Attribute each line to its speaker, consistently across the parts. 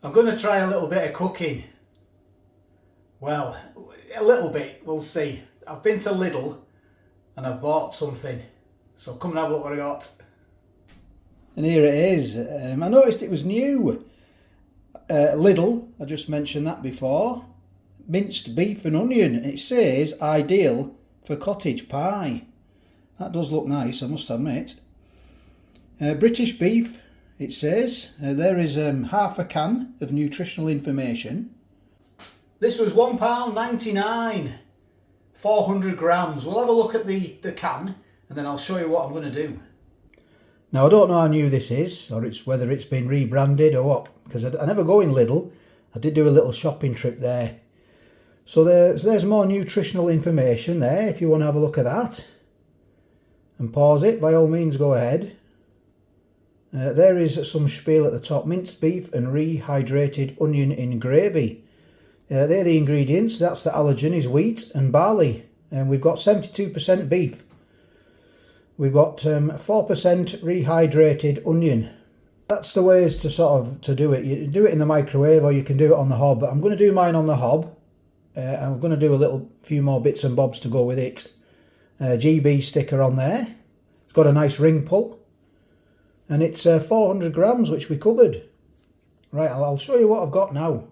Speaker 1: I'm going to try a little bit of cooking. Well, a little bit, we'll see. I've been to Lidl and I've bought something. So come and have a look what I got. And here it is. I noticed it was new. Lidl, I just mentioned that before. Minced beef and onion. It says ideal for cottage pie. That does look nice, I must admit. British beef, it says. There is half a can of nutritional information. This was £1.99, 400 grams. We'll have a look at the can and then I'll show you what I'm going to do. Now I don't know how new this is, or whether it's been rebranded or what, because I never go in Lidl. I did do a little shopping trip there. So there's more nutritional information there if you want to have a look at that. And pause it, by all means go ahead. There is some spiel at the top. Minced beef and rehydrated onion in gravy. They're the ingredients. That's the allergen is wheat and barley. And we've got 72% beef. We've got 4% rehydrated onion. That's the ways to do it. You do it in the microwave or you can do it on the hob. But I'm going to do mine on the hob. I'm going to do a few more bits and bobs to go with it. GB sticker on there. It's got a nice ring pull. And it's 400 grams, which we covered. Right, I'll show you what I've got now.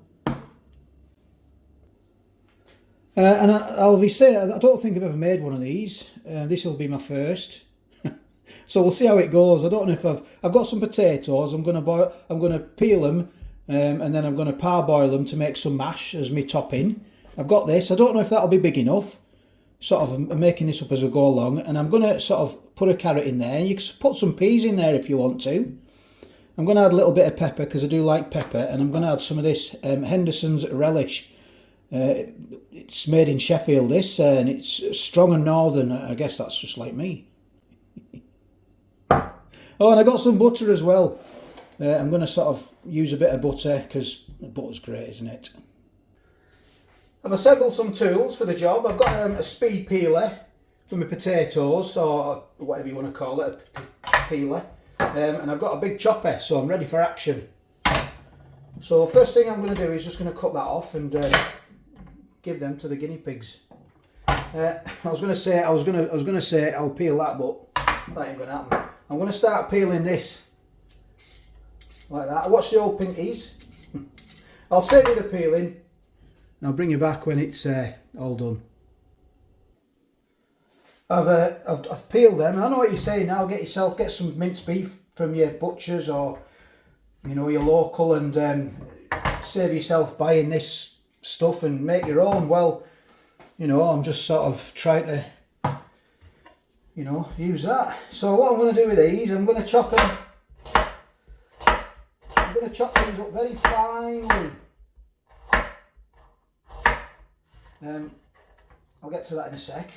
Speaker 1: And I'll be saying, I don't think I've ever made one of these. This will be my first. So we'll see how it goes. I don't know if I've got some potatoes. I'm going to peel them and then I'm going to parboil them to make some mash as my topping. I've got this. I don't know if that'll be big enough. I'm making this up as I go along, and I'm going to put a carrot in there. You can put some peas in there if you want to. I'm going to add a little bit of pepper because I do like pepper, and I'm going to add some of this Henderson's relish. It's made in Sheffield, this, and it's strong and northern. I guess that's just like me. Oh, and I got some butter as well. I'm going to use a bit of butter because butter's great, isn't it? I've assembled some tools for the job. I've got a speed peeler for my potatoes, or whatever you want to call it, a peeler. And I've got a big chopper, so I'm ready for action. So first thing I'm going to do is just going to cut that off and give them to the guinea pigs. I was going to say I'll peel that, but that ain't going to happen. I'm going to start peeling this like that. Watch the old pinkies. I'll save you the peeling. I'll bring you back when it's all done. I've peeled them. I know what you're saying now. Get some minced beef from your butchers or your local, and save yourself buying this stuff and make your own. Well, I'm just trying to use that. So what I'm going to do with these, I'm going to chop them. I'm going to chop these up very finely. I'll get to that in a sec.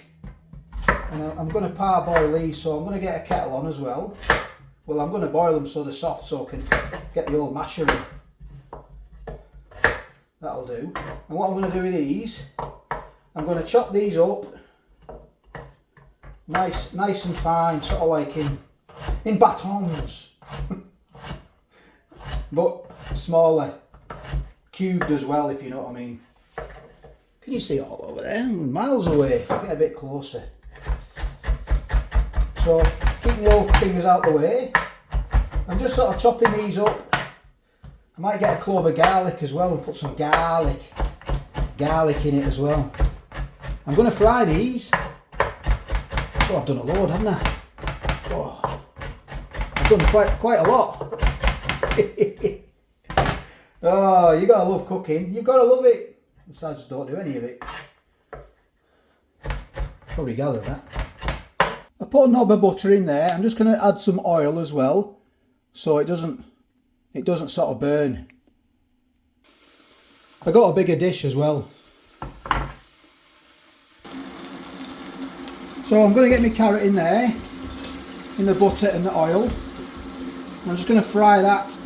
Speaker 1: And I'm going to parboil these, so I'm going to get a kettle on as well. Well, I'm going to boil them so they're soft, so I can get the old masher in. That'll do. And what I'm going to do with these, I'm going to chop these up nice and fine, like in batons, but smaller, cubed as well, if you know what I mean. Can you see it all over there? Miles away. Get a bit closer. So, keeping the old fingers out the way. I'm just chopping these up. I might get a clove of garlic as well and put some garlic in it as well. I'm going to fry these. Oh, I've done a load, haven't I? Oh, I've done quite a lot. Oh, you gotta love cooking. You've gotta love it. Besides, just don't do any of it. Probably gathered that. I put a knob of butter in there. I'm just going to add some oil as well, so it doesn't burn. I got a bigger dish as well. So I'm going to get my carrot in there, in the butter and the oil. I'm just going to fry that.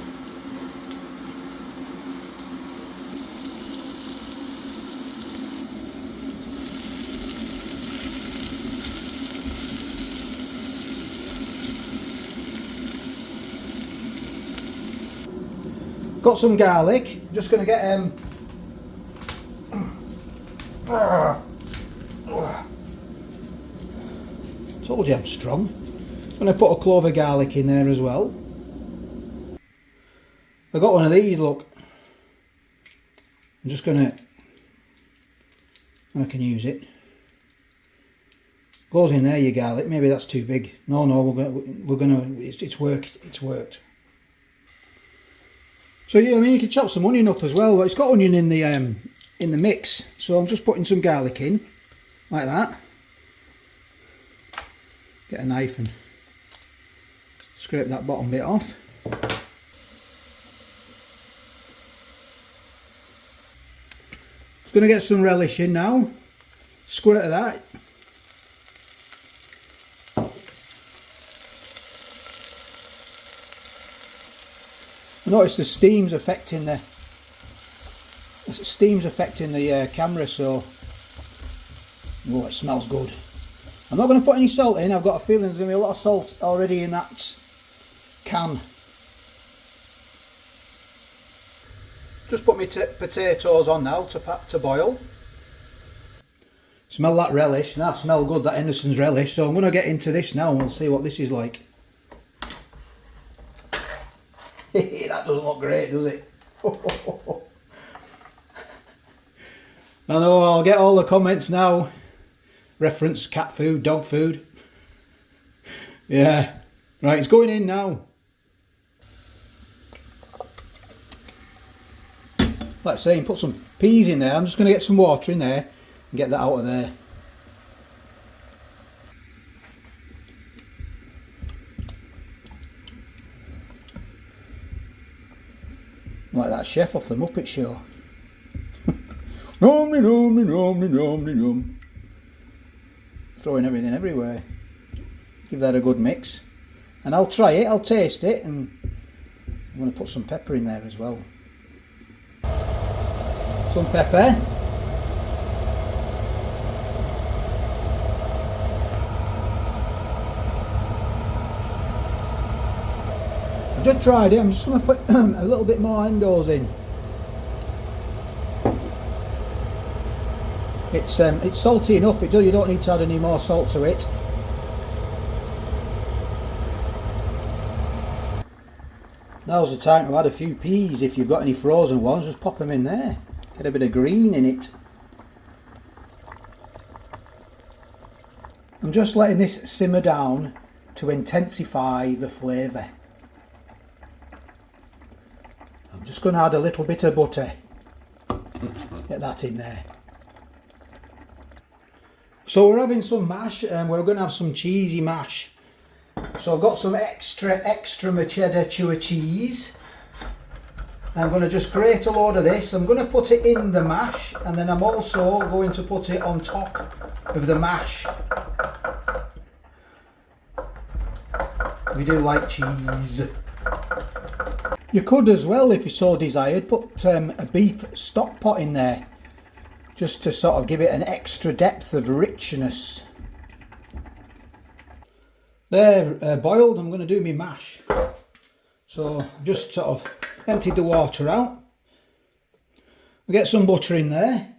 Speaker 1: got some garlic. I'm just going to get told you I'm strong. I'm going to put a clove of garlic in there as well. I've got one of these, look. I'm just going to, I can use it. Goes in there, your garlic. Maybe that's too big. No, we're gonna. It's worked. It's worked. So yeah, I mean, you can chop some onion up as well. It's got onion in the mix, so I'm just putting some garlic in, like that. Get a knife and scrape that bottom bit off. Just going to get some relish in now. Squirt of that. I notice the steam's affecting the camera, so oh, it smells good. I'm not going to put any salt in. I've got a feeling there's going to be a lot of salt already in that can. Just put my potatoes on now to boil. Smell that relish. That smells good, that Henderson's relish. So I'm going to get into this now and we'll see what this is like. That doesn't look great, does it? I know, I'll get all the comments now. Reference cat food, dog food. Yeah. Right, it's going in now. Like I say, put some peas in there. I'm just going to get some water in there and get that out of there. Like that chef off the Muppet Show. Nom nom nom nom nom. Throwing everything everywhere. Give that a good mix. And I'll try it, I'll taste it, and I'm going to put some pepper in there as well. Some pepper. Just tried it. I'm just going to put a little bit more Endos in. It's salty enough. You don't need to add any more salt to it. Now's the time to add a few peas. If you've got any frozen ones, just pop them in there. Get a bit of green in it. I'm just letting this simmer down to intensify the flavour. I'm just going to add a little bit of butter. Get that in there. So we're having some mash, and we're going to have some cheesy mash. So I've got some extra cheddar chewer cheese. I'm going to just grate a load of this. I'm going to put it in the mash, and then I'm also going to put it on top of the mash. We do like cheese. You could as well, if you so desired, put a beef stock pot in there, just to sort of give it an extra depth of richness. They're boiled. I'm going to do my mash. So just sort of emptied the water out. We get some butter in there.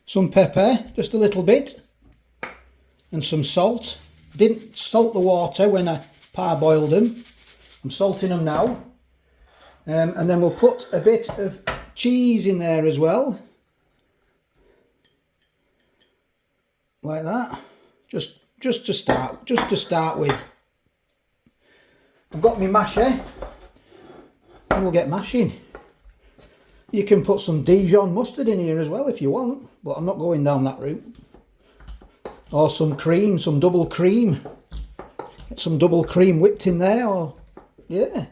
Speaker 1: Some pepper, just a little bit. And some salt. Didn't salt the water when I parboiled them. I'm salting them now. And then we'll put a bit of cheese in there as well. Like that. Just to start with. I've got my masher. And we'll get mashing. You can put some Dijon mustard in here as well if you want, but I'm not going down that route. Or some cream, some double cream. Get some double cream whipped in there, or yeah.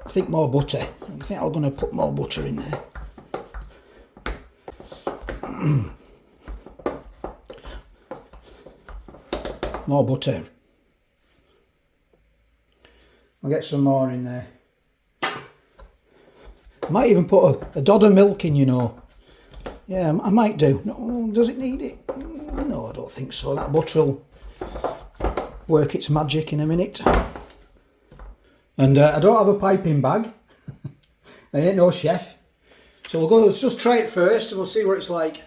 Speaker 1: I think more butter. I think I'm going to put more butter in there. More butter. I'll get some more in there. I might even put a dod of milk in, you know. Yeah, I might do. No, does it need it? No, I don't think so. That butter will work its magic in a minute. And I don't have a piping bag. I ain't no chef. So we'll go, let's just try it first and we'll see what it's like.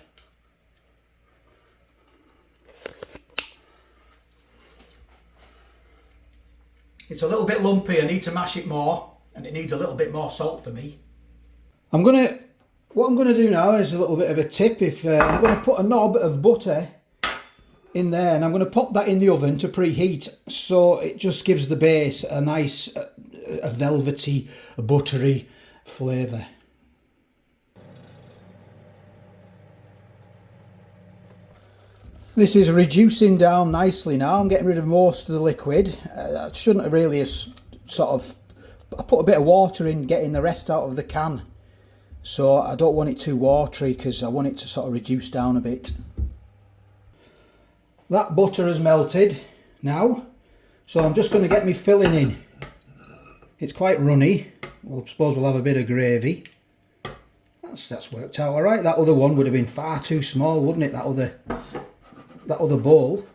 Speaker 1: It's a little bit lumpy, I need to mash it more, and it needs a little bit more salt for me. What I'm gonna do now is a little bit of a tip. I'm gonna put a knob of butter in there, and I'm gonna pop that in the oven to preheat, so it just gives the base a nice, a velvety, buttery flavour. This is reducing down nicely now. I'm getting rid of most of the liquid. I shouldn't have really I put a bit of water in getting the rest out of the can. So I don't want it too watery because I want it to sort of reduce down a bit. That butter has melted now. So I'm just going to get my filling in. It's quite runny. Well, I suppose we'll have a bit of gravy. That's worked out all right. That other one would have been far too small, wouldn't it? That other bowl.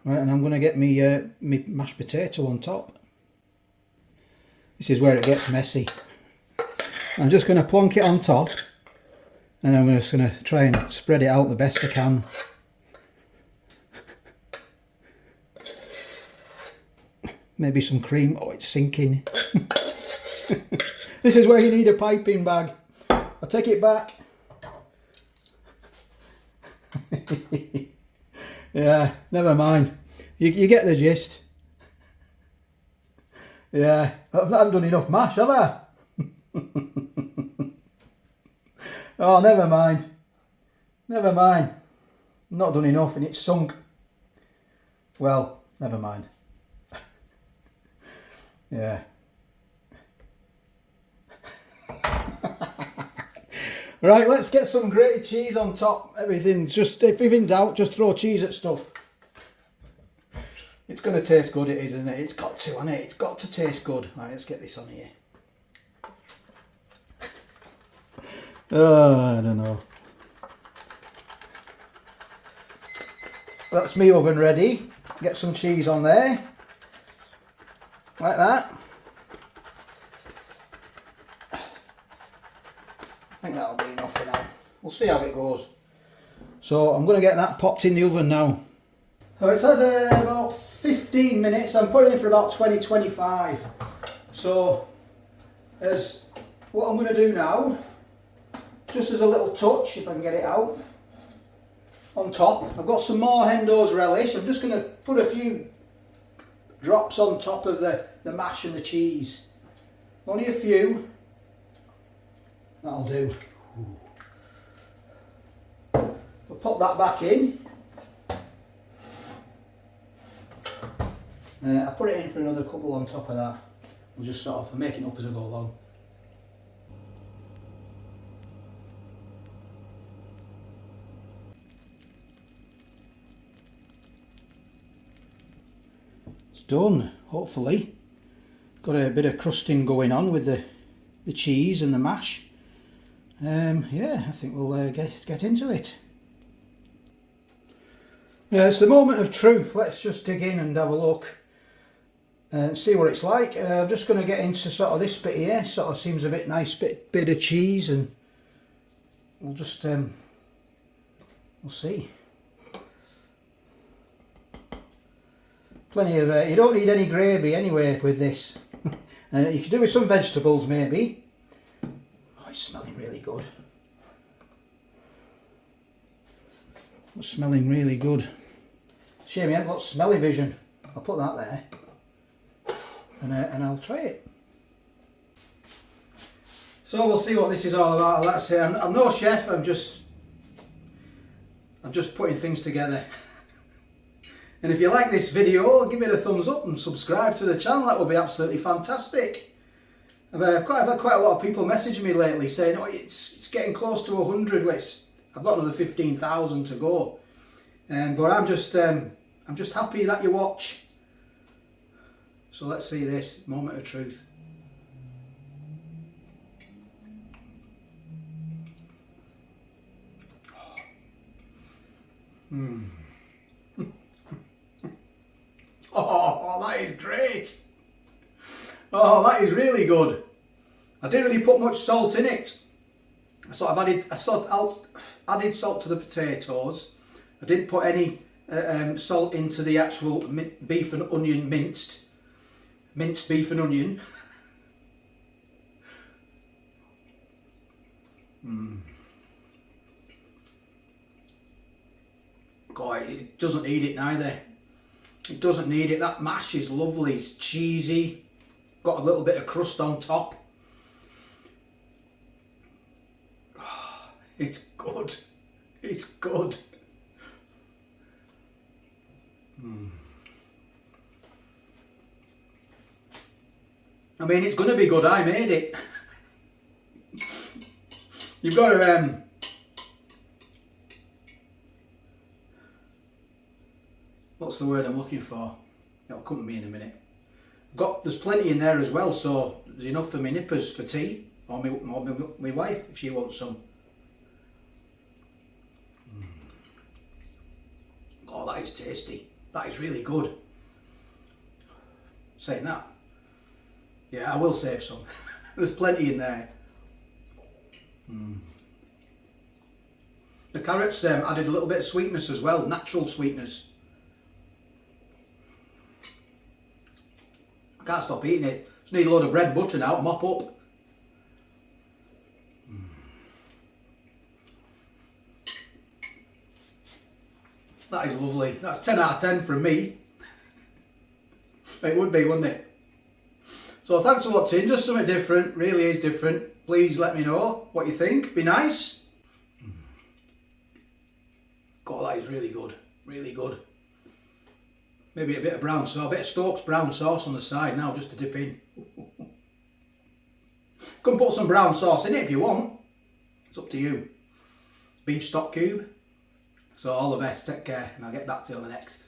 Speaker 1: Right, and I'm going to get me mashed potato on top. This is where it gets messy. I'm just going to plonk it on top, and I'm just going to try and spread it out the best I can. Maybe some cream. Oh, it's sinking. This is where you need a piping bag. I'll take it back. Yeah, never mind. You get the gist. Yeah, I haven't done enough mash, have I? Oh, never mind. Never mind. Not done enough and it's sunk. Well, never mind. Yeah. Right, let's get some grated cheese on top. Everything, just if in doubt, just throw cheese at stuff. It's going to taste good, it is, isn't it? It's got to, hasn't it? It's got to taste good. Right, let's get this on here. Oh, I don't know. That's me oven ready. Get some cheese on there. Like that. I think that'll be enough for now. We'll see how it goes. So I'm going to get that popped in the oven now. So it's had about 15 minutes. I'm putting it in for about 20-25. So as what I'm going to do now, just as a little touch, if I can get it out, on top, I've got some more Hendo's relish. I'm just going to put a few drops on top of the mash and the cheese. Only a few. That'll do. We'll pop that back in. I put it in for another couple on top of that. We'll just sort of make it up as I go along. It's done, hopefully. Got a bit of crusting going on with the cheese and the mash. Yeah, I think we'll get into it. It's the moment of truth. Let's just dig in and have a look and see what it's like. I'm just going to get into sort of this bit here. Sort of seems a bit nice, bit of cheese, and we'll just we'll see. Plenty of you don't need any gravy anyway with this. You could do with some vegetables maybe. Oh, it's smelling really good. It's smelling really good. Shame I haven't got smelly vision. I'll put that there, and I'll try it. So we'll see what this is all about. Like I say, I'm no chef. I'm just putting things together. And if you like this video, give it a thumbs up and subscribe to the channel. That would be absolutely fantastic. I've had quite a lot of people messaging me lately saying, "Oh, it's getting close to 100. I've got another 15,000 to go." But I'm just happy that you watch. So let's see this moment of truth. Oh, that is great. Oh, that is really good. I didn't really put much salt in it. Added salt to the potatoes. I didn't put any salt into the actual beef and onion minced beef and onion. God, it doesn't need it neither. It doesn't need it. That mash is lovely. It's cheesy. Got a little bit of crust on top. Oh, it's good. It's good. I mean, it's going to be good. I made it. You've got to what's the word I'm looking for? It'll come to me in a minute. There's plenty in there as well, so there's enough for my nippers for tea, or my wife if she wants some. Oh, that is tasty. That is really good. Saying that, yeah, I will save some. There's plenty in there. The carrots added a little bit of sweetness as well, natural sweetness. I can't stop eating it. Just need a load of bread and butter now to mop up. That is lovely. That's 10 out of 10 from me. It would be, wouldn't it? So thanks for watching. Just something different. Really is different. Please let me know what you think. Be nice. God, that is really good. Really good. Maybe a bit of brown sauce, a bit of Stokes brown sauce on the side now, just to dip in. Come put some brown sauce in it if you want. It's up to you. Beef stock cube. So all the best, take care, and I'll get back to you on the next.